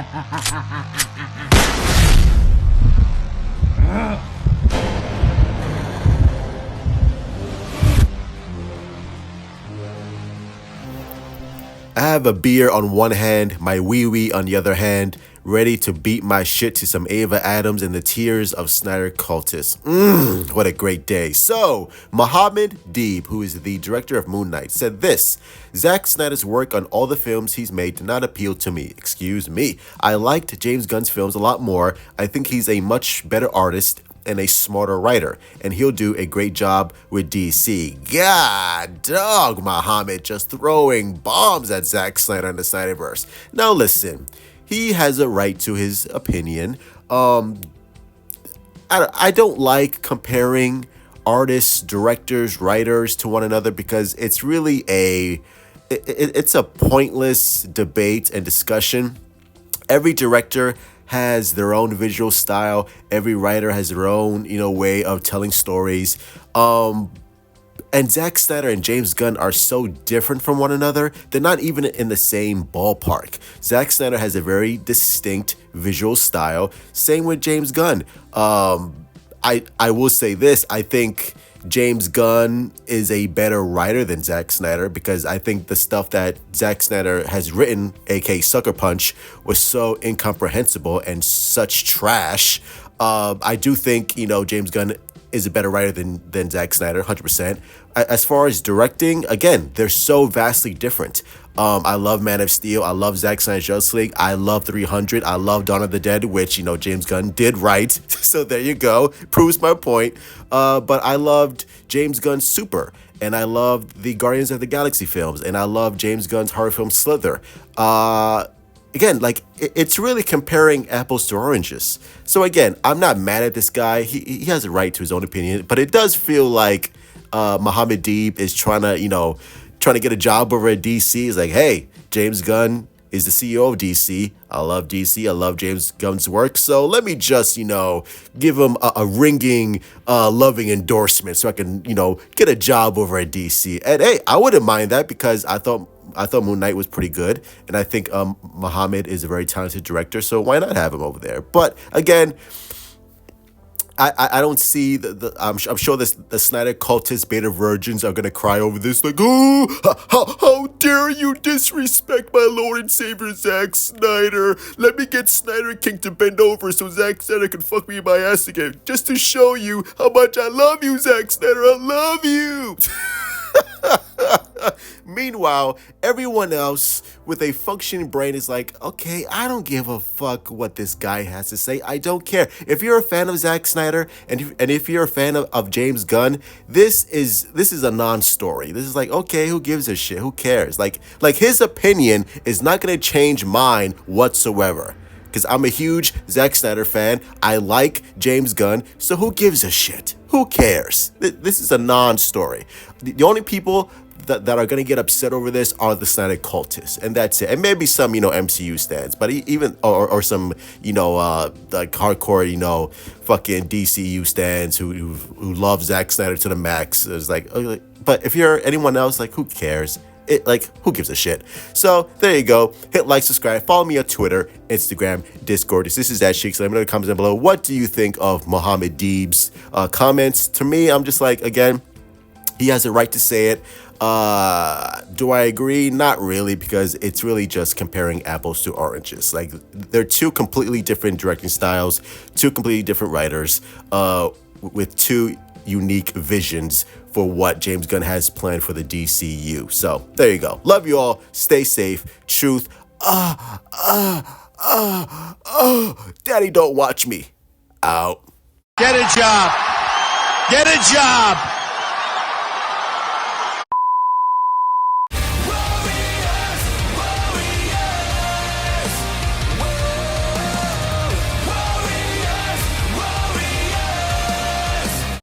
I have a beer on one hand, my wee-wee on the other hand, ready to beat my shit to some Ava Adams and the tears of Snyder cultists. What a great day. So, Mohammed Deeb, who is the director of Moon Knight, said this: Zack Snyder's work on all the films he's made did not appeal to me. Excuse me. I liked James Gunn's films a lot more. I think he's a much better artist and a smarter writer, and he'll do a great job with DC. God dog, Muhammad just throwing bombs at Zack Snyder and the Snyderverse. Now listen, he has a right to his opinion. I don't like comparing artists, directors, writers to one another because it's really it's a pointless debate and discussion. Every director has their own visual style. Every writer has their own, way of telling stories. And Zack Snyder and James Gunn are so different from one another. They're not even in the same ballpark. Zack Snyder has a very distinct visual style. Same with James Gunn. I will say this. I think James Gunn is a better writer than Zack Snyder because I think the stuff that Zack Snyder has written, aka Sucker Punch, was so incomprehensible and such trash. I do think, James Gunn is a better writer than Zack Snyder, 100%. As far as directing, again, they're so vastly different. I love Man of Steel. I love Zack Snyder's Justice League. I love 300. I love Dawn of the Dead, which, James Gunn did write. So there you go. Proves my point. But I loved James Gunn's Super. And I loved the Guardians of the Galaxy films. And I love James Gunn's horror film Slither. Again, it's really comparing apples to oranges. So again, I'm not mad at this guy. He has a right to his own opinion. But it does feel like Mohammed Deeb is trying to get a job over at DC. He's like, hey, James Gunn is the CEO of DC. I love DC. I love James Gunn's work. So let me just, give him a ringing, loving endorsement so I can, get a job over at DC. And hey, I wouldn't mind that because I thought Moon Knight was pretty good. And I think Mohammed is a very talented director. So why not have him over there? But again, I don't see I'm sure the Snyder cultist beta virgins are gonna cry over this like, oh, how dare you disrespect my Lord and Savior Zack Snyder. Let me get Snyder King to bend over so Zack Snyder can fuck me in my ass again just to show you how much I love you, Zack Snyder. I love you. Meanwhile, everyone else with a functioning brain is like, okay, I don't give a fuck what this guy has to say. I don't care. If you're a fan of Zack Snyder and if you're a fan of James Gunn, this is a non-story. This is like, okay, who gives a shit? Who cares? Like his opinion is not going to change mine whatsoever. Because I'm a huge Zack Snyder fan. I like James Gunn. So who gives a shit? Who cares? This is a non-story. The only people that are going to get upset over this are the Snyder cultists. And that's it. And maybe some, MCU stands. But even, or some, like hardcore, fucking DCU stands who love Zack Snyder to the max. It's like, but if you're anyone else, who cares? Who gives a shit? So there you go. Hit like, subscribe, follow me on Twitter, Instagram, Discord. This is that Sheik. So let me know in the comments down below. What do you think of Mohammed Deeb's comments? To me, I'm just like, again, he has a right to say it. Do I agree? Not really, because it's really just comparing apples to oranges. They're two completely different directing styles, two completely different writers, with two unique visions for what James Gunn has planned for the DCU. So there you go. Love you all. Stay safe. Truth. Daddy, don't watch me. Out. Get a job. Get a job.